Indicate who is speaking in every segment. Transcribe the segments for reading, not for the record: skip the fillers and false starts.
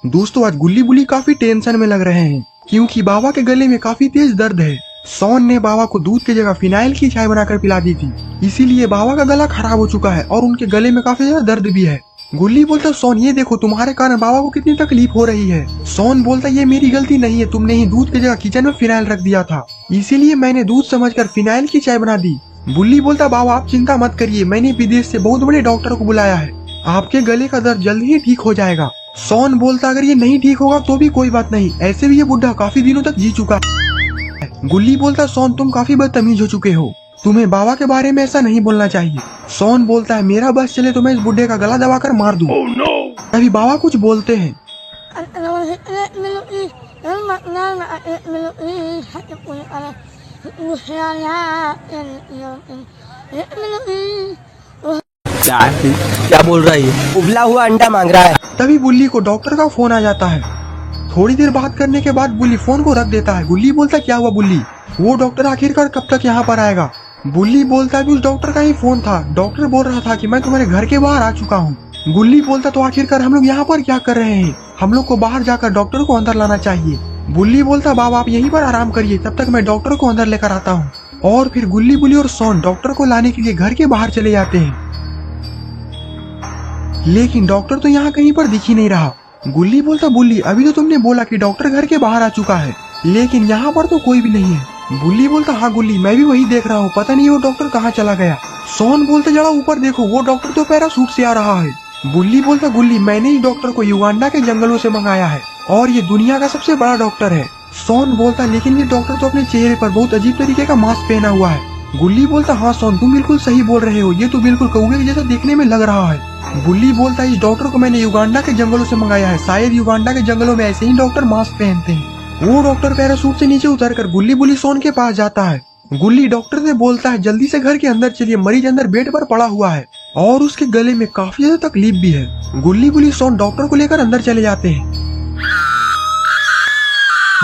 Speaker 1: दोस्तों आज गुल्ली बुली काफी टेंशन में लग रहे हैं क्योंकि बाबा के गले में काफी तेज दर्द है। सोन ने बाबा को दूध की जगह फिनाइल की चाय बनाकर पिला दी थी, इसीलिए बाबा का गला खराब हो चुका है और उनके गले में काफी ज्यादा दर्द भी है। गुल्ली बोलता सोन ये देखो तुम्हारे कारण बाबा को कितनी तकलीफ हो रही है। सोन बोलता ये मेरी गलती नहीं है, तुमने ही दूध की जगह किचन में फिनाइल रख दिया था, इसीलिए मैंने दूध समझकर फिनाइल की चाय बना दी। बुल्ली बोलता बाबा आप चिंता मत करिए, मैंने विदेश से बहुत बड़े डॉक्टर को बुलाया है, आपके गले का दर्द जल्द ही ठीक हो जाएगा। सोन बोलता अगर ये नहीं ठीक होगा तो भी कोई बात नहीं, ऐसे भी ये बुढ़ा काफी दिनों तक जी चुका है। गुल्ली बोलता सोन तुम काफी बदतमीज हो चुके हो, तुम्हें बाबा के बारे में ऐसा नहीं बोलना चाहिए। सोन बोलता है मेरा बस चले तो मैं इस बुढ़े का गला दबाकर मार दूं। तभी बाबा कुछ बोलते हैं।
Speaker 2: क्या बोल रहा है ये? उबला हुआ अंडा मांग रहा है।
Speaker 1: तभी बुल्ली को डॉक्टर का फोन आ जाता है। थोड़ी देर बात करने के बाद बुल्ली फोन को रख देता है। गुल्ली बोलता क्या हुआ बुल्ली, वो डॉक्टर आखिरकार कब तक यहाँ पर आएगा। बुल्ली बोलता है उस डॉक्टर का ही फोन था, डॉक्टर बोल रहा था कि मैं तुम्हारे घर के बाहर आ चुका हूँ। गुल्ली बोलता तो आखिरकार हम लोग यहाँ पर क्या कर रहे हैं, हम लोग को बाहर जाकर डॉक्टर को अंदर लाना चाहिए। बुल्ली बोलता बाबा आप यहीं पर आराम करिए, तब तक मैं डॉक्टर को अंदर लेकर आता हूँ। और फिर गुल्ली बुल्ली और सोन डॉक्टर को लाने के लिए घर के बाहर चले जाते हैं, लेकिन डॉक्टर तो यहाँ कहीं पर दिख ही नहीं रहा। गुल्ली बोलता बुल्ली अभी तो तुमने बोला कि डॉक्टर घर के बाहर आ चुका है, लेकिन यहाँ पर तो कोई भी नहीं है। बुल्ली बोलता हाँ गुल्ली मैं भी वही देख रहा हूँ, पता नहीं वो डॉक्टर कहाँ चला गया। सोन बोलते जरा ऊपर देखो वो डॉक्टर तो पैराशूट से आ रहा है। बुल्ली बोलता गुल्ली मैंने इस डॉक्टर को युगांडा के जंगलों से मंगाया है और ये दुनिया का सबसे बड़ा डॉक्टर है। सोन बोलता लेकिन ये डॉक्टर तो अपने चेहरे पर बहुत अजीब तरीके का मास्क पहना हुआ है। गुल्ली बोलता हाँ सोन तुम बिल्कुल सही बोल रहे हो, ये तो बिल्कुल कौवे जैसा देखने में लग रहा है। बुल्ली बोलता इस डॉक्टर को मैंने युगांडा के जंगलों से मंगाया है, शायद युगांडा के जंगलों में ऐसे ही डॉक्टर मास्क पहनते हैं। वो डॉक्टर पैराशूट से नीचे उतरकर गुल्ली बुल्ली सोन के पास जाता है। गुल्ली डॉक्टर से बोलता है जल्दी से घर के अंदर चलिए, मरीज अंदर बेड पर पड़ा हुआ है और उसके गले में काफी ज्यादा तकलीफ भी है। गुल्ली बुल्ली सोन डॉक्टर को लेकर अंदर चले जाते हैं,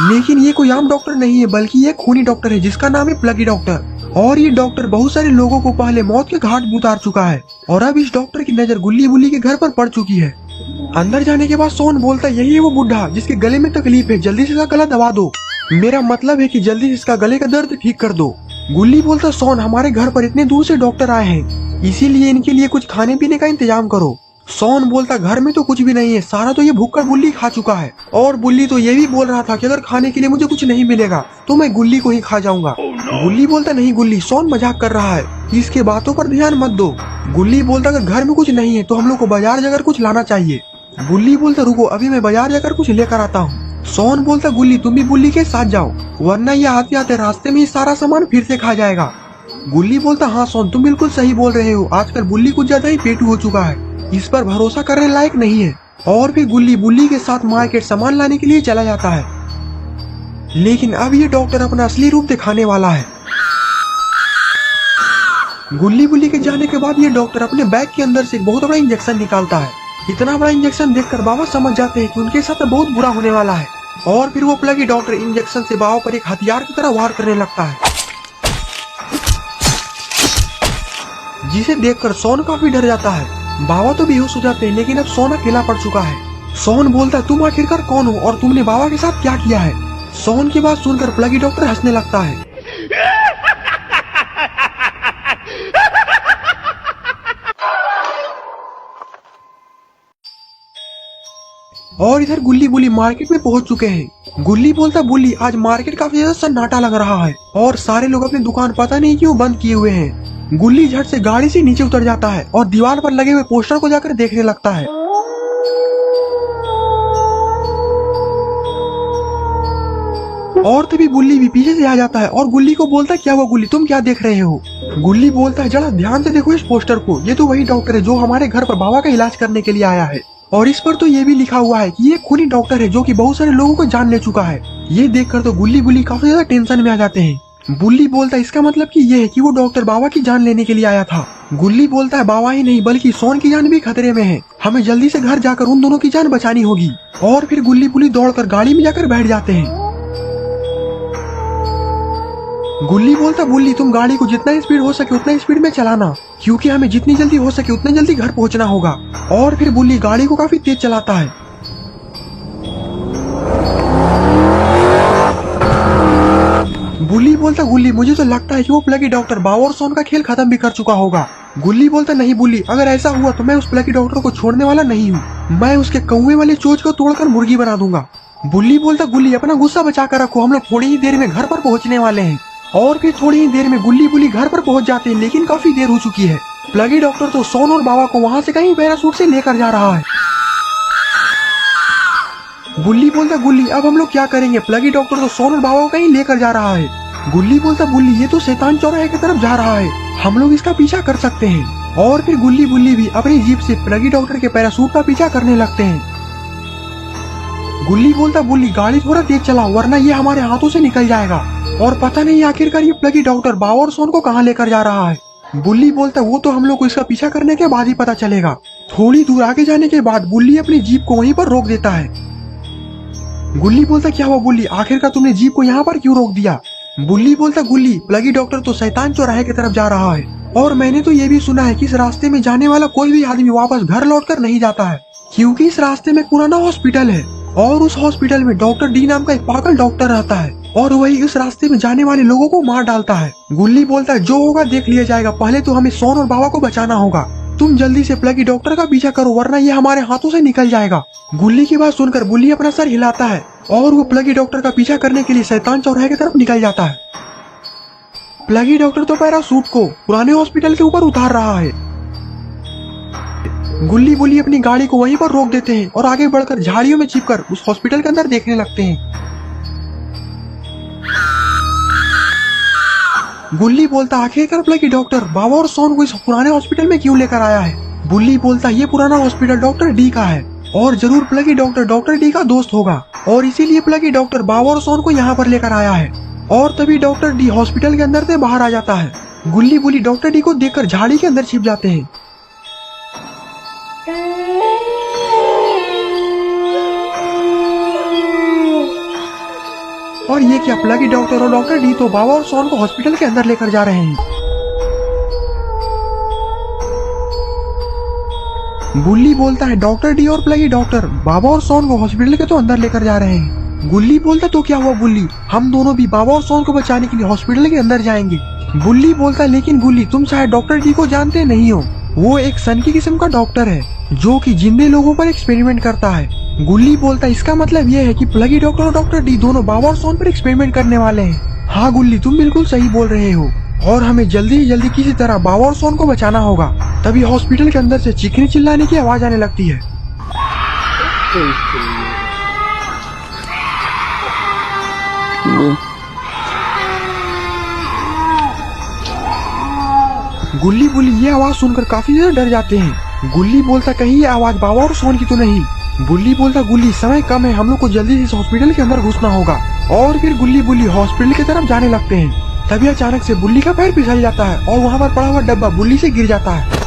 Speaker 1: लेकिन ये कोई आम डॉक्टर नहीं है बल्कि ये खूनी डॉक्टर है जिसका नाम है प्लगी डॉक्टर। और ये डॉक्टर बहुत सारे लोगों को पहले मौत के घाट में उतार चुका है और अब इस डॉक्टर की नजर गुल्ली बुल्ली के घर पर पड़ चुकी है। अंदर जाने के बाद सोन बोलता यही है वो बुढ़ा जिसके गले में तकलीफ है, जल्दी से इसका गला दबा दो, मेरा मतलब है कि जल्दी से इसका गले का दर्द ठीक कर दो। गुल्ली बोलता सोन हमारे घर पर इतने दूर से डॉक्टर आए हैं, इसीलिए इनके लिए कुछ खाने पीने का इंतजाम करो। सोन बोलता घर में तो कुछ भी नहीं है, सारा तो ये भूखकर बुल्ली खा चुका है और बुल्ली तो ये भी बोल रहा था कि अगर खाने के लिए मुझे कुछ नहीं मिलेगा तो मैं गुल्ली को ही खा जाऊंगा। गुल्ली बोलता नहीं गुल्ली सोन मजाक कर रहा है, इसके बातों पर ध्यान मत दो। गुल्ली बोलता अगर घर में कुछ नहीं है तो हम लोग को बाजार जाकर कुछ लाना चाहिए। गुल्ली बोलता रुको अभी मैं बाजार जाकर कुछ लेकर आता हूँ। सोन बोलता गुल्ली तुम भी बुल्ली के साथ जाओ, वरना ये आते आते रास्ते में सारा सामान फिर से खा जाएगा। गुल्ली बोलता हाँ सोन तुम बिल्कुल सही बोल रहे हो, आजकल बुल्ली कुछ ज्यादा ही पेटू हो चुका है, इस पर भरोसा करने लायक नहीं है। और फिर गुल्ली बुल्ली के साथ मार्केट सामान लाने के लिए चला जाता है, लेकिन अब ये डॉक्टर अपना असली रूप दिखाने वाला है। गुल्ली बुल्ली के जाने के बाद ये डॉक्टर अपने बैग के अंदर से एक बहुत बड़ा इंजेक्शन निकालता है। इतना बड़ा इंजेक्शन देखकर बाबा समझ जाते हैं कि उनके साथ बहुत बुरा होने वाला है और फिर वो प्लगी डॉक्टर इंजेक्शन से बाबा पर एक हथियार की तरह वार करने लगता है, जिसे देखकर सोन काफी डर जाता है। बाबा तो बेहोश हो जाते हैं, लेकिन अब सोन अकेला पड़ चुका है। सोन बोलता है तुम आखिरकार कौन हो और तुमने बाबा के साथ क्या किया है। सोन की बात सुनकर प्लगी डॉक्टर हंसने लगता है। और इधर गुल्ली बुल्ली मार्केट में पहुंच चुके हैं। गुल्ली बोलता बुल्ली आज मार्केट काफी ज्यादा सन्नाटा लग रहा है और सारे लोग अपनी दुकान पता नहीं क्यों बंद किए हुए हैं। गुल्ली झट से गाड़ी से नीचे उतर जाता है और दीवार पर लगे हुए पोस्टर को जाकर देखने लगता है। और तभी बुल्ली भी पीछे से आ जाता है और गुल्ली को बोलता है क्या हुआ गुल्ली तुम क्या देख रहे हो। गुल्ली बोलता है जरा ध्यान से देखो इस पोस्टर को, ये तो वही डॉक्टर है जो हमारे घर पर बाबा का इलाज करने के लिए आया है और इस पर तो ये भी लिखा हुआ है कि ये खूनी डॉक्टर है जो कि बहुत सारे लोगों को जान ले चुका है। ये देखकर तो गुल्ली बुल्ली काफी ज्यादा टेंशन में आ जाते हैं। बुल्ली बोलता है इसका मतलब कि ये है कि वो डॉक्टर बाबा की जान लेने के लिए आया था। गुल्ली बोलता है बाबा ही नहीं बल्कि सोन की जान भी खतरे में है, हमें जल्दी से घर जाकर उन दोनों की जान बचानी होगी। और फिर गुल्ली बुल्ली दौड़कर गाड़ी में जाकर बैठ जाते हैं। गुल्ली बोलता बुल्ली तुम गाड़ी को जितना स्पीड हो सके उतना स्पीड में चलाना, क्योंकि हमें जितनी जल्दी हो सके उतना जल्दी घर पहुंचना होगा। और फिर बुल्ली गाड़ी को काफी तेज चलाता है। बोलता गुल्ली मुझे तो लगता है कि वो प्लगी डॉक्टर बाव और सोन का खेल खत्म भी कर चुका होगा। गुल्ली बोलता नहीं बुल्ली, अगर ऐसा हुआ तो मैं उस प्लगी डॉक्टर को छोड़ने वाला नहीं हूँ। मैं उसके कौवे वाले चोच को तोड़कर मुर्गी बना दूंगा। बुल्ली बोलता गुल्ली अपना गुस्सा बचा कर रखो, हम लोग थोड़ी ही देर में घर पर पहुँचने वाले हैं। और फिर थोड़ी ही देर में गुल्ली बुल्ली घर पर पहुँच जाते हैं, लेकिन काफी देर हो चुकी है। प्लगी डॉक्टर तो सोन और बाबा को वहाँ से कहीं पैराशूट से लेकर जा रहा है। गुल्ली बोलता गुल्ली अब हम लोग क्या करेंगे, प्लगी डॉक्टर तो सोन और बाबा को कहीं लेकर जा रहा है। गुल्ली बोलता गुल्ली ये तो शैतान चौराहे की तरफ जा रहा है, हम लोग इसका पीछा कर सकते हैं। और फिर गुल्ली बुल्ली भी अपनी जीप से प्लगी डॉक्टर के पैराशूट का पीछा करने लगते हैं। गुल्ली बोलता बुल्ली गाड़ी थोड़ा तेज चलाओ वरना ये हमारे हाथों से निकल जाएगा। और पता नहीं आखिरकार ये प्लगी डॉक्टर बाव और सोन को कहाँ लेकर जा रहा है। बुल्ली बोलता वो तो हम लोग को इसका पीछा करने के बाद ही पता चलेगा। थोड़ी दूर आगे जाने के बाद बुल्ली अपनी जीप को वहीं पर रोक देता है। गुल्ली बोलता क्या हुआ बुल्ली, आखिरकार तुमने जीप को यहाँ पर क्यों रोक दिया। बुल्ली बोलता गुल्ली प्लगी डॉक्टर तो शैतान चौराहे की तरफ जा रहा है, और मैंने तो ये भी सुना है कि इस रास्ते में जाने वाला कोई भी आदमी वापस घर लौटकर नहीं जाता है, क्योंकि इस रास्ते में पुराना हॉस्पिटल है और उस हॉस्पिटल में डॉक्टर डी नाम का एक पागल डॉक्टर रहता है और वही इस रास्ते में जाने वाले लोगों को मार डालता है। गुल्ली बोलता है जो होगा देख लिया जाएगा, पहले तो हमें सोन और बाबा को बचाना होगा। तुम जल्दी से प्लगी डॉक्टर का पीछा करो वरना ये हमारे हाथों से निकल जाएगा। गुल्ली की बात सुनकर बुल्ली अपना सर हिलाता है और वो प्लगी डॉक्टर का पीछा करने के लिए शैतान चौराहे की तरफ निकल जाता है। प्लगी डॉक्टर तो पैराशूट को पुराने हॉस्पिटल के ऊपर उतार रहा है। गुल्ली बुल्ली अपनी गाड़ी को वहीं पर रोक देते हैं और आगे बढ़कर झाड़ियों में छिपकर उस हॉस्पिटल के अंदर देखने लगते हैं। गुल्ली बोलता आखिरकार प्लगी डॉक्टर बाबा और सोन को इस पुराने हॉस्पिटल में क्यों लेकर आया है। बुल्ली बोलता ये पुराना हॉस्पिटल डॉक्टर डी का है और जरूर प्लगी डॉक्टर डी का दोस्त होगा और इसीलिए प्लगी डॉक्टर बाबा और सोन को यहाँ पर लेकर आया है। और तभी डॉक्टर डी हॉस्पिटल के अंदर से बाहर आ जाता है। गुल्ली बुल्ली डॉक्टर डी को देखकर झाड़ी के अंदर छिप जाते हैं। और ये क्या, प्लगी डॉक्टर और डॉक्टर डी तो बाबा और सोन को हॉस्पिटल के अंदर लेकर जा रहे हैं। गुल्ली बोलता है डॉक्टर डी और प्लगी डॉक्टर बाबा और सोन को हॉस्पिटल के तो अंदर लेकर जा रहे हैं। गुल्ली बोलता तो क्या हुआ बुल्ली, हम दोनों भी बाबा और सोन को बचाने के लिए हॉस्पिटल के अंदर जाएंगे। बुल्ली बोलता लेकिन गुल्ली तुम शायद डॉक्टर डी को जानते नहीं हो, वो एक सनकी किस्म का डॉक्टर है जो कि जिंदे लोगों पर एक्सपेरिमेंट करता है। गुल्ली बोलता इसका मतलब ये है कि प्लगी डॉक्टर और डॉक्टर डी दोनों बाबा और सोन पर एक्सपेरिमेंट करने वाले हैं। हाँ गुल्ली तुम बिल्कुल सही बोल रहे हो और हमें जल्दी ही जल्दी किसी तरह बाबा और सोन को बचाना होगा। तभी हॉस्पिटल के अंदर से चीखने चिल्लाने की आवाज आने लगती है। गुल्ली बुल्ली ये आवाज सुनकर काफी ज्यादा डर जाते हैं। गुल्ली बोलता कहीं ये आवाज बाबा और सोन की तो नहीं। बुल्ली बोलता गुल्ली समय कम है, हम लोग को जल्दी से इस हॉस्पिटल के अंदर घुसना होगा। और फिर गुल्ली बुल्ली हॉस्पिटल की तरफ जाने लगते हैं। तभी अचानक से बुल्ली का पैर फिसल जाता है और वहाँ पर पड़ा हुआ डब्बा बुल्ली से गिर जाता है।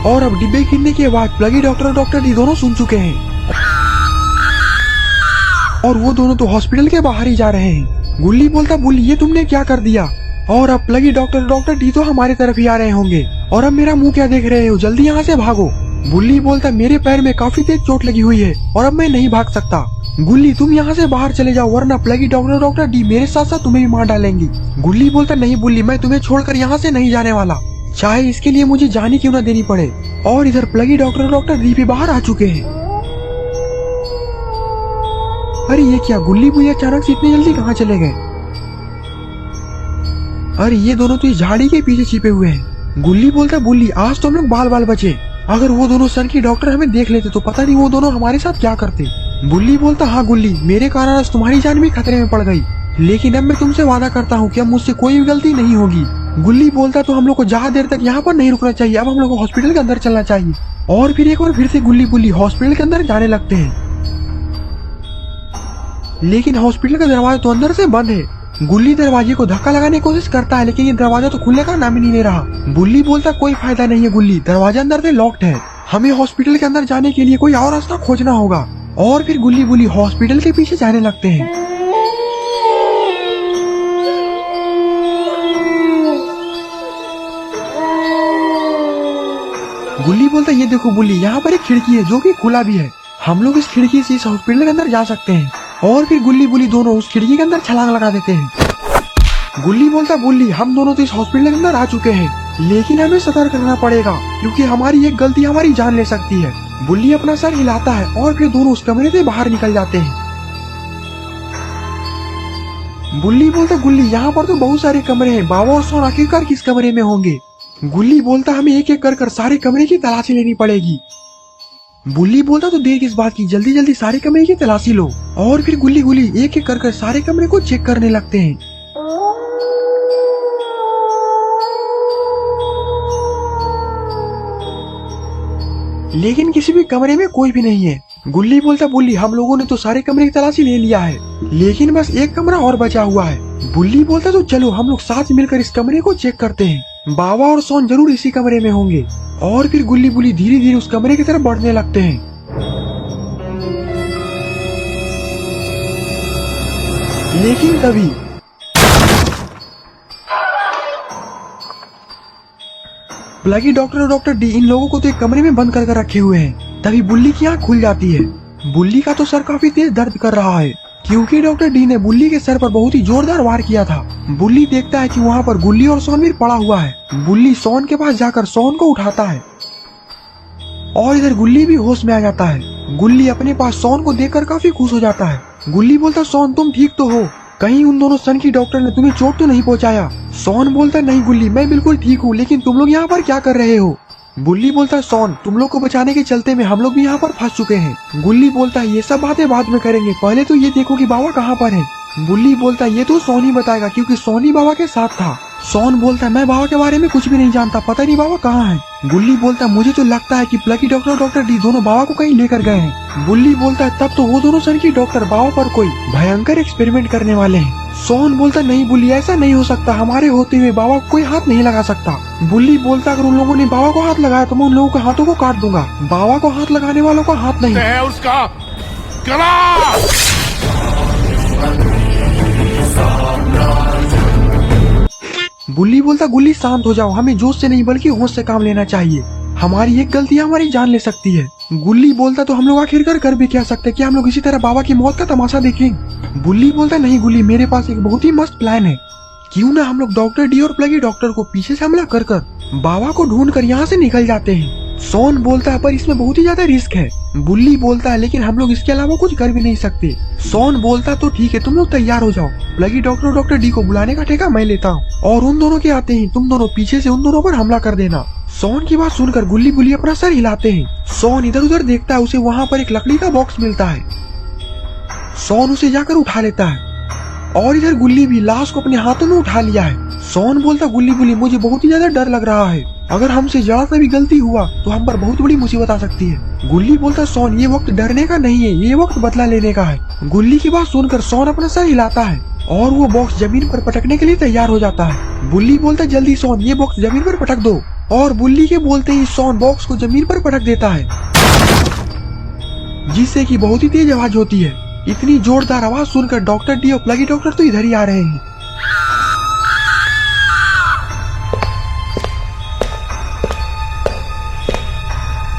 Speaker 1: और अब डिब्बे गिरने की आवाज प्लगी डॉक्टर और डॉक्टर डी दोनों सुन चुके हैं और वो दोनों तो हॉस्पिटल के बाहर ही जा रहे हैं। गुल्ली बोलता बुल्ली ये तुमने क्या कर दिया, और अब प्लगी डॉक्टर और डॉक्टर डी तो हमारी तरफ ही आ रहे होंगे और अब मेरा मुंह क्या देख रहे हो, जल्दी यहाँ से भागो। बुल्ली बोलता मेरे पैर में काफी तेज चोट लगी हुई है और अब मैं नहीं भाग सकता। गुल्ली तुम यहाँ से बाहर चले जाओ वरना प्लगी डॉक्टर और डॉक्टर डी मेरे साथ साथ तुम्हें भी मार डालेंगी। गुल्ली बोलता नहीं बुल्ली, मैं तुम्हें छोड़कर यहाँ से नहीं जाने वाला, चाहे इसके लिए मुझे जानी क्यों न देनी पड़े। और इधर प्लगी डॉक्टर और डॉक्टर डी भी बाहर आ चुके हैं। अरे ये क्या, गुल्ली बुल्ली अचानक से इतनी जल्दी कहाँ चले गए। अरे ये दोनों तो इस झाड़ी के पीछे छिपे हुए हैं। गुल्ली बोलता बुल्ली आज तो हम लोग बाल बाल बचे, अगर वो दोनों सन की डॉक्टर हमें देख लेते तो पता नहीं वो दोनों हमारे साथ क्या करते। बुल्ली बोलता हाँ गुल्ली, मेरे कारण आज तुम्हारी जान भी खतरे में पड़ गई, लेकिन अब मैं तुमसे वादा करता हूँ कि अब मुझसे कोई भी गलती नहीं होगी। गुल्ली बोलता तो हम लोग को ज्यादा देर तक यहाँ पर नहीं रुकना चाहिए, अब हम लोग को हॉस्पिटल के अंदर चलना चाहिए। और फिर एक बार फिर से गुल्ली बुल्ली हॉस्पिटल के अंदर जाने लगते हैं, लेकिन हॉस्पिटल का दरवाजा तो अंदर से बंद है। गुल्ली दरवाजे को धक्का लगाने की कोशिश करता है, लेकिन ये दरवाजा तो खुलने का नाम ही नहीं ले रहा। बुल्ली बोलता कोई फायदा नहीं है गुल्ली, दरवाजा अंदर से लॉक्ड है, हमें हॉस्पिटल के अंदर जाने के लिए कोई और रास्ता खोजना होगा। और फिर गुल्ली बुल्ली हॉस्पिटल के पीछे जाने लगते हैं। गुल्ली बोलता ये देखो बुल्ली, यहाँ पर एक खिड़की है जो कि खुला भी है, हम लोग इस खिड़की से इस हॉस्पिटल के अंदर जा सकते हैं। और फिर गुल्ली बुल्ली दोनों उस खिड़की के अंदर छलांग लगा देते हैं। गुल्ली बोलता बुल्ली हम दोनों तो इस हॉस्पिटल के अंदर आ चुके हैं, लेकिन हमें सतर्क रहना पड़ेगा क्योंकि हमारी एक गलती हमारी जान ले सकती है। बुल्ली अपना सर हिलाता है और फिर दोनों उस कमरे से बाहर निकल जाते हैं। बुल्ली बोलता गुल्ली यहाँ पर तो बहुत सारे कमरे हैं, बाबा और सोन आखिरकार किस कमरे में होंगे। गुल्ली बोलता हमें एक एक कर सारे कमरे की तलाशी लेनी पड़ेगी। बुल्ली बोलता तो देर किस बात की, जल्दी जल्दी सारे कमरे की तलाशी लो। और फिर गुल्ली गुल्ली एक एक कर सारे कमरे को चेक करने लगते हैं। लेकिन किसी भी कमरे में कोई भी नहीं है। गुल्ली बोलता बुल्ली हम लोगों ने तो सारे कमरे की तलाशी ले लिया है, लेकिन बस एक कमरा और बचा हुआ है। बुल्ली बोलता तो चलो हम लोग साथ मिलकर इस कमरे को चेक करते हैं, बाबा और सोन जरूर इसी कमरे में होंगे। और फिर गुल्ली बुल्ली धीरे धीरे उस कमरे की तरफ बढ़ने लगते हैं। लेकिन तभी प्लगी डॉक्टर और डॉक्टर डी इन लोगों को तो एक कमरे में बंद कर रखे हुए हैं। तभी बुल्ली की आंख खुल जाती है। बुल्ली का तो सर काफी तेज दर्द कर रहा है क्योंकि डॉक्टर डी ने बुल्ली के सर पर बहुत ही जोरदार वार किया था। बुल्ली देखता है कि वहाँ पर गुल्ली और सोन भी पड़ा हुआ है। बुल्ली सोन के पास जाकर सोन को उठाता है और इधर गुल्ली भी होश में आ जाता है। गुल्ली अपने पास सोन को देखकर काफी खुश हो जाता है। गुल्ली बोलता सोन तुम ठीक तो हो, कहीं उन दोनों सन की डॉक्टर ने तुम्हें चोट तो नहीं पहुंचाया। सोन बोलता नहीं गुल्ली मैं बिल्कुल ठीक हूँ, लेकिन तुम लोग यहाँ पर क्या कर रहे हो। बुल्ली बोलता सोन तुम लोग को बचाने के चलते में हम लोग भी यहाँ पर फंस चुके हैं। गुल्ली बोलता ये सब बातें बाद में करेंगे, पहले तो ये देखो कि बाबा कहाँ पर है। बुल्ली बोलता ये तो सोन ही बताएगा क्योंकि सोन ही बाबा के साथ था। सोन बोलता मैं बाबा के बारे में कुछ भी नहीं जानता, पता नहीं बाबा कहाँ है। गुल्ली बोलता मुझे तो लगता है कि प्लकी डॉक्टर और डॉक्टर डी दोनों बाबा को कहीं लेकर गए हैं। बुल्ली बोलता तब तो वो दोनों सन की डॉक्टर बाबा पर कोई भयंकर एक्सपेरिमेंट करने वाले हैं। सोन बोलता नहीं बुल्ली ऐसा नहीं हो सकता, हमारे होते हुए बाबा को कोई हाथ नहीं लगा सकता। बुल्ली बोलता अगर उन लोगों ने बाबा को हाथ लगाया तो मैं उन लोगों के हाथों को काट दूंगा, बाबा को हाथ लगाने वालों का हाथ नहीं
Speaker 3: है उसका गला।
Speaker 1: बुल्ली बोलता गुल्ली शांत हो जाओ, हमें जोश से नहीं बल्कि होश से काम लेना चाहिए, हमारी एक गलती हमारी जान ले सकती है। गुल्ली बोलता तो हम लोग आखिरकार कर भी क्या सकते, क्या हम लोग इसी तरह बाबा की मौत का तमाशा देखें। बुल्ली बोलता नहीं गुल्ली मेरे पास एक बहुत ही मस्त प्लान है, क्यों ना हम लोग डॉक्टर डी और प्लगी डॉक्टर को पीछे से हमला कर बाबा को ढूंढ कर यहाँ से निकल जाते हैं। सोन बोलता है पर इसमें बहुत ही ज्यादा रिस्क है। बुल्ली बोलता है लेकिन हम लोग इसके अलावा कुछ कर भी नहीं सकते। सोन बोलता तो ठीक है तुम लोग तैयार हो जाओ, प्लगी डॉक्टर और डॉक्टर डी को बुलाने का ठेका मैं लेता हूँ और उन दोनों के आते ही तुम दोनों पीछे से उन दोनों पर हमला कर देना। सोन की बात सुनकर गुल्ली बुल्ली अपना सर हिलाते हैं। सोन इधर उधर देखता है, उसे वहाँ पर एक लकड़ी का बॉक्स मिलता है। सोन उसे जाकर उठा लेता है और इधर गुल्ली भी लाश को अपने हाथों में उठा लिया है। सोन बोलता गुल्ली बुल्ली मुझे बहुत ही ज्यादा डर लग रहा है, अगर हमसे जरा सा भी गलती हुआ तो हम पर बहुत बड़ी मुसीबत आ सकती है। गुल्ली बोलता सोन ये वक्त डरने का नहीं है, ये वक्त बदला लेने का है। गुल्ली की बात सुनकर सोन अपना सर हिलाता है और वो बॉक्स जमीन पर पटकने के लिए तैयार हो जाता है। बुल्ली बोलता जल्दी सोन ये बॉक्स जमीन पर पटक दो और बुल्ली के बोलते ही सोन बॉक्स को जमीन पर पटक देता है, जिससे कि बहुत ही तेज आवाज होती है। इतनी जोरदार आवाज सुनकर डॉक्टर डी और प्लगी डॉक्टर तो इधर ही आ रहे हैं।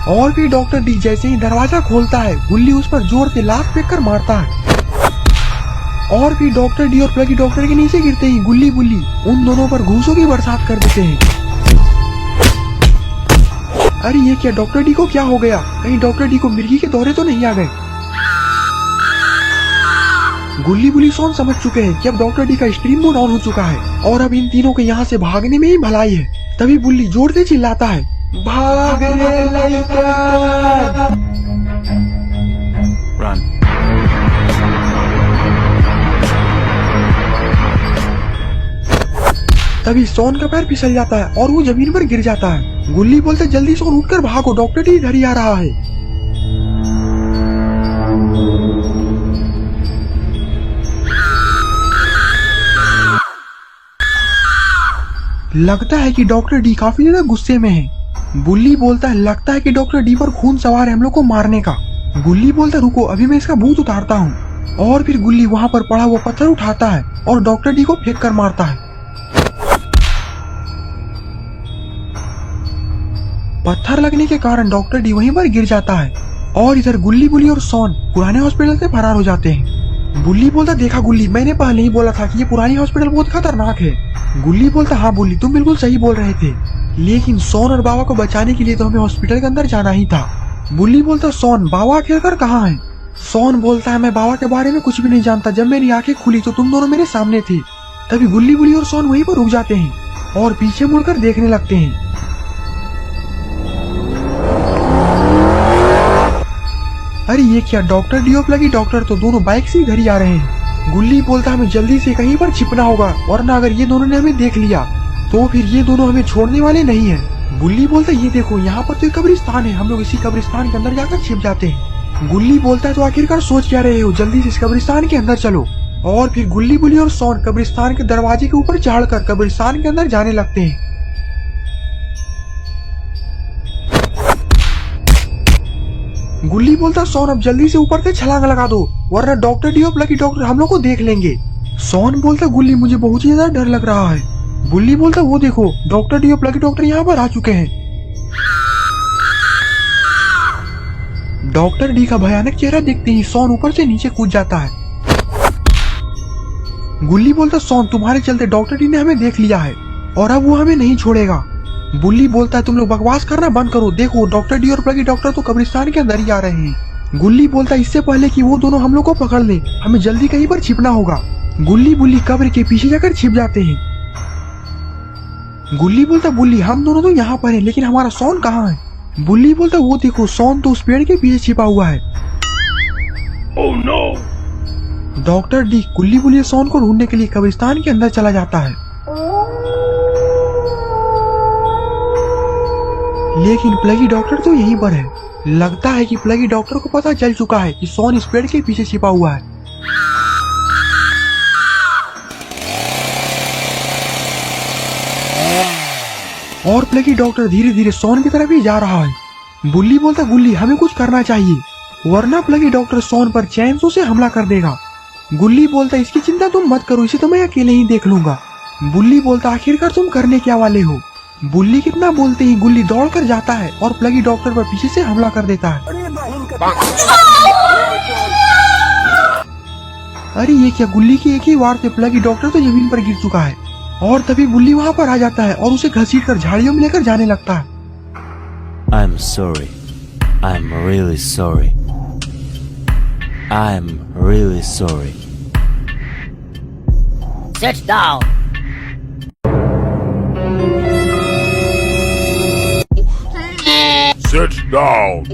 Speaker 1: और फिर डॉक्टर डी जैसे ही दरवाजा खोलता है गुल्ली उस पर जोर से लात फेंक कर मारता है और फिर डॉक्टर डी और प्लगी डॉक्टर के नीचे गिरते ही गुल्ली बुल्ली उन दोनों पर घूसों की बरसात कर देते हैं। अरे ये क्या, डॉक्टर डी को क्या हो गया, कहीं डॉक्टर डी को मिर्गी के दौरे तो नहीं आ गए। गुल्ली बुल्ली सोन समझ चुके हैं कि अब डॉक्टर डी का एक्सट्रीम मोड ऑन हो चुका है और अब इन तीनों के यहाँ से भागने में ही भलाई है। तभी बुल्ली जोर से चिल्लाता है भाग रे लइका।
Speaker 3: Run.
Speaker 1: तभी सोन का पैर फिसल जाता है और वो जमीन पर गिर जाता है। गुल्ली बोलते जल्दी सोन उठकर भागो, डॉक्टर डी इधर ही आ रहा है। लगता है कि डॉक्टर डी काफी ज्यादा गुस्से में है। बुल्ली बोलता है लगता है कि डॉक्टर डी पर खून सवार है हम लोग को मारने का। गुल्ली बोलता रुको अभी मैं इसका भूत उतारता हूँ और फिर गुल्ली वहाँ पर पड़ा हुआ पत्थर उठाता है और डॉक्टर डी को फेंक कर मारता है। पत्थर लगने के कारण डॉक्टर डी वहीं पर गिर जाता है और इधर गुल्ली बुल्ली और सोन पुराने हॉस्पिटल से फरार हो जाते हैं। बुल्ली बोलता देखा गुल्ली, मैंने पहले ही बोला था कि ये पुरानी हॉस्पिटल बहुत खतरनाक है। गुल्ली बोलता हाँ बुल्ली, तुम बिल्कुल सही बोल रहे थे, लेकिन सोन और बाबा को बचाने के लिए तो हमें हॉस्पिटल के अंदर जाना ही था। बुल्ली बोलता सोन, बाबा आखिरकार कहाँ है? सोन बोलता है मैं बाबा के बारे में कुछ भी नहीं जानता, जब मेरी आंखें खुली तो तुम दोनों मेरे सामने थे। तभी गुल्ली बुल्ली और सोन वहीं पर रुक जाते हैं और पीछे मुड़कर देखने लगते हैं। अरे ये क्या, डॉक्टर डी और प्लगी डॉक्टर तो दोनों बाइक से इधर ही आ रहे हैं। गुल्ली बोलता हमें जल्दी से कहीं पर छिपना होगा, वरना अगर ये दोनों ने हमें देख लिया तो फिर ये दोनों हमें छोड़ने वाले नहीं है। गुल्ली बोलता ये देखो, यहाँ पर तो एक कब्रिस्तान है, हम लोग इसी कब्रिस्तान के अंदर जाकर छिप जाते हैं। गुल्ली बोलता है तो आखिरकार सोच क्या रहे हो, जल्दी से इस कब्रिस्तान के अंदर चलो। और फिर गुल्ली बुल्ली और सोन कब्रिस्तान के दरवाजे के ऊपर चढ़कर कब्रिस्तान के अंदर जाने लगते हैं। गुल्ली बोलता सोन अब जल्दी से ऊपर से छलांग लगा दो, वरना डॉक्टर डी और प्लगी डॉक्टर हम लोग को देख लेंगे। सोन बोलता गुल्ली मुझे बहुत ही ज्यादा डर लग रहा है। गुल्ली बोलता वो देखो, डॉक्टर डी और प्लगी डॉक्टर यहाँ पर आ चुके हैं। डॉक्टर डी का भयानक चेहरा देखते ही सोन ऊपर से नीचे कूद जाता है। गुल्ली बोलता सोन, तुम्हारे चलते डॉक्टर डी ने हमें देख लिया है और अब वो हमें नहीं छोड़ेगा। बुल्ली बोलता है तुम लोग बकवास करना बंद करो, देखो डॉक्टर डी और प्लगी डॉक्टर तो कब्रिस्तान के अंदर ही आ रहे हैं। गुल्ली बोलता है इससे पहले कि वो दोनों हम लोग को पकड़ ले, हमें जल्दी कहीं पर छिपना होगा। गुल्ली बुल्ली कब्र के पीछे जाकर छिप जाते हैं। गुल्ली बोलता बुल्ली हम दोनों तो यहाँ पर हैं, लेकिन हमारा सोन कहाँ है? बुल्ली बोलता वो देखो, सोन तो उस पेड़ के पीछे छिपा हुआ है।
Speaker 3: Oh no!
Speaker 1: डॉक्टर डी गुल्ली बुल्ली सोन को ढूंढने के लिए कब्रिस्तान के अंदर चला जाता है, लेकिन प्लगी डॉक्टर तो यहीं पर है। लगता है कि प्लगी डॉक्टर को पता चल चुका है कि सोन इस पेड़ के पीछे छिपा हुआ है। और प्लगी डॉक्टर धीरे धीरे सोन की तरफ ही जा रहा है। बुल्ली बोलता गुल्ली हमें कुछ करना चाहिए, वरना प्लगी डॉक्टर सोन पर चैनसो से हमला कर देगा। गुल्ली बोलता इसकी चिंता तुम मत करो, इसे तो मैं अकेले ही देख लूंगा। बुल्ली बोलता आखिरकार तुम करने क्या वाले हो? बुल्ली कितना बोलते ही गुल्ली दौड़ कर जाता है और प्लगी डॉक्टर पर पीछे से हमला कर देता है। अरे ये क्या, गुल्ली की एक ही वार से प्लगी डॉक्टर तो जमीन पर गिर चुका है और तभी गुल्ली वहाँ पर आ जाता है और उसे घसीटकर झाड़ियों में लेकर जाने लगता है।
Speaker 4: I'm sorry. I'm really sorry. I'm really sorry.
Speaker 5: Sit down.
Speaker 3: Sit down!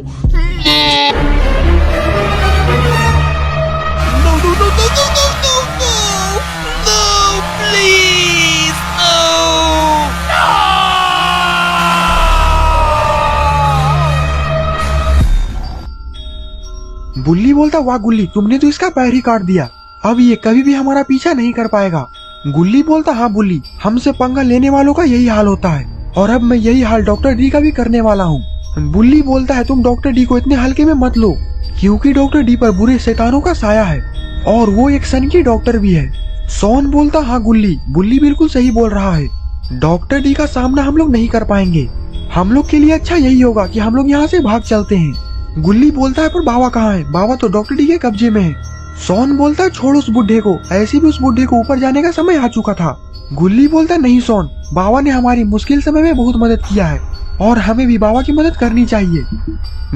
Speaker 1: बुल्ली बोलता वाह गुल्ली, तुमने तो इसका पैर ही काट दिया, अब ये कभी भी हमारा पीछा नहीं कर पाएगा। गुल्ली बोलता हाँ बुल्ली, हमसे पंगा लेने वालों का यही हाल होता है और अब मैं यही हाल डॉक्टर डी का भी करने वाला हूँ। बुल्ली बोलता है तुम डॉक्टर डी को इतने हल्के में मत लो, क्योंकि डॉक्टर डी पर बुरे शैतानों का साया है और वो एक सन की डॉक्टर भी है। सोन बोलता हाँ गुल्ली, बुल्ली बिल्कुल सही बोल रहा है, डॉक्टर डी का सामना हम लोग नहीं कर पाएंगे, हम लोग के लिए अच्छा यही होगा कि हम लोग यहाँ से भाग चलते हैं। गुल्ली बोलता है पर बाबा कहाँ है? बाबा तो डॉक्टर डी के कब्जे में है। सोन बोलता है छोड़ उस बुढ़े को, ऐसे भी उस बुढ़े को ऊपर जाने का समय आ चुका था। गुल्ली बोलता नहीं सोन, बाबा ने हमारी मुश्किल समय में बहुत मदद किया है और हमें भी बाबा की मदद करनी चाहिए।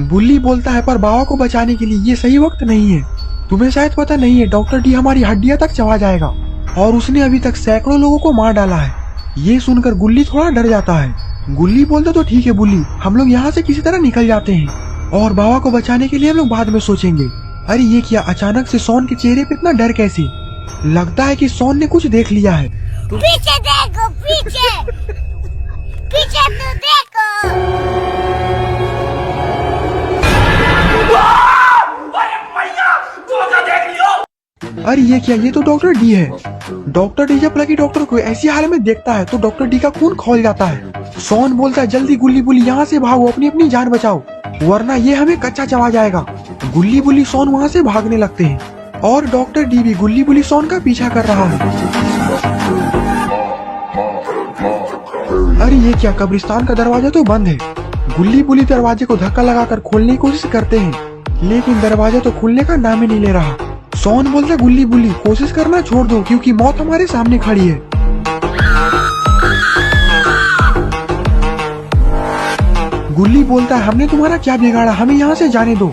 Speaker 1: बुल्ली बोलता है पर बाबा को बचाने के लिए ये सही वक्त नहीं है, तुम्हें शायद पता नहीं है डॉक्टर डी हमारी हड्डियां तक चबा जाएगा और उसने अभी तक सैकड़ों लोगों को मार डाला है। ये सुनकर गुल्ली थोड़ा डर जाता है। गुल्ली बोलता तो ठीक है बुल्ली, हम लोग यहाँ से किसी तरह निकल जाते हैं और बाबा को बचाने के लिए हम लोग बाद में सोचेंगे। अरे ये क्या, अचानक से सोन के चेहरे पे इतना डर कैसे? लगता है कि सोन ने कुछ देख लिया है।
Speaker 5: पीछे देखो, पीछे पीछे तो देखो।
Speaker 1: अरे ये क्या, ये तो डॉक्टर डी है। डॉक्टर डी जब प्लगी डॉक्टर को ऐसी हाल में देखता है तो डॉक्टर डी का खून खौल जाता है। सोन बोलता है जल्दी गुल्ली बुल्ली यहाँ से भागो, अपनी अपनी जान बचाओ, वरना ये हमें कच्चा चबा जाएगा। गुल्ली बुल्ली सोन वहाँ से भागने लगते हैं और डॉक्टर डी भी गुल्ली बुल्ली सोन का पीछा कर रहा है। अरे ये क्या, कब्रिस्तान का दरवाजा तो बंद है। गुल्ली बुल्ली दरवाजे को धक्का लगाकर खोलने की कोशिश करते हैं, लेकिन दरवाजा तो खुलने का नाम ही नहीं ले रहा। सोन बोलता है गुल्ली बुल्ली कोशिश करना छोड़ दो क्योंकि मौत हमारे सामने खड़ी है। गुल्ली बोलता है हमने तुम्हारा क्या बिगाड़ा, हमें यहाँ से जाने दो।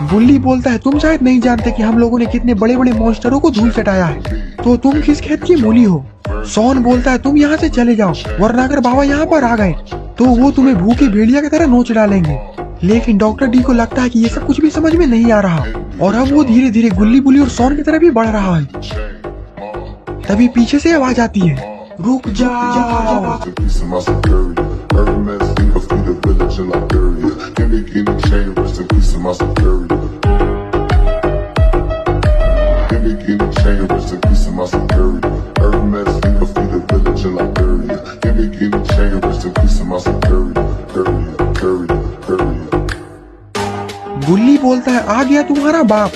Speaker 1: बुल्ली बोलता है तुम शायद नहीं जानते कि हम लोगों ने कितने बड़े बड़े मॉन्स्टरों को धूल चटाया है, तो तुम किस खेत की मूली हो। सोन बोलता है तुम यहाँ से चले जाओ वरना अगर बाबा यहाँ पर आ गए तो वो तुम्हें भूखी भेड़िया की तरह नोच डालेंगे। लेकिन डॉक्टर डी को लगता है कि ये सब कुछ भी समझ में नहीं आ रहा और अब वो धीरे धीरे गुल्ली बुल्ली और सोन की तरफ भी बढ़ रहा है। तभी पीछे से आवाज आती है रुक जाओ। गुल्ली बोलता है आ गया तुम्हारा बाप।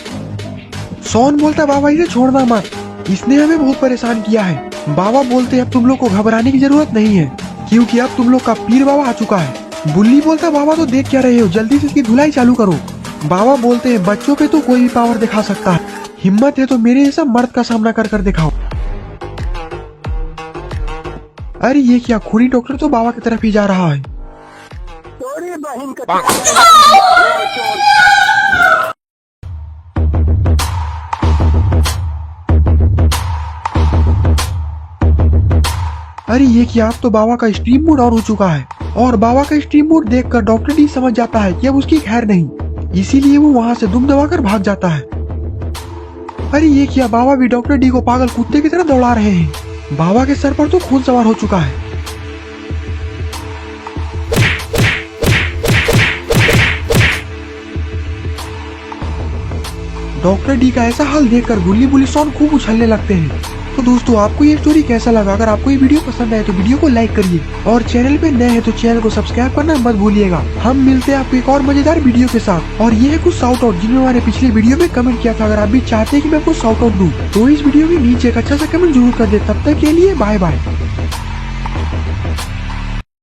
Speaker 1: सोन बोलता है बाबा इसे छोड़ना मत, इसने हमें बहुत परेशान किया है। बाबा बोलते हैं अब तुम लोग को घबराने की जरूरत नहीं है क्योंकि अब तुम लोग का पीर बाबा आ चुका है। बुल्ली बोलता है बाबा तो देख क्या रहे हो, जल्दी से इसकी धुलाई चालू करो। बाबा बोलते हैं बच्चों पे तो कोई भी पावर दिखा सकता है, हिम्मत है तो मेरे जैसा मर्द का सामना कर कर दिखाओ। अरे ये क्या, खूनी डॉक्टर तो बाबा की तरफ ही जा रहा है। अरे ये क्या, अब तो बाबा का स्ट्रीम मोड ऑन हो चुका है और बाबा का स्ट्रीम मोड देखकर डॉक्टर डी समझ जाता है कि अब उसकी खैर नहीं, इसीलिए वो वहाँ से दुम दबाकर भाग जाता है। अरे ये क्या, बाबा भी डॉक्टर डी को पागल कुत्ते की तरह दौड़ा रहे हैं। बाबा के सर पर तो खून सवार हो चुका है। डॉक्टर डी का ऐसा हाल देखकर गुल्ली बुल्ली सोन खूब उछलने लगते हैं। तो दोस्तों आपको ये स्टोरी कैसा लगा? अगर आपको ये वीडियो पसंद आए तो वीडियो को लाइक करिए और चैनल पे नए हैं तो चैनल को सब्सक्राइब करना मत भूलिएगा। हम मिलते हैं आपको एक और मजेदार वीडियो के साथ। और ये है कुछ शाउट आउट जिन्होंने हमारे पिछले वीडियो में कमेंट किया था। अगर आप भी चाहते हैं कि मैं आपको शाउट आउट दूं तो इस वीडियो के नीचे एक अच्छा सा कमेंट जरूर कर दे। तब तक के लिए बाय बाय।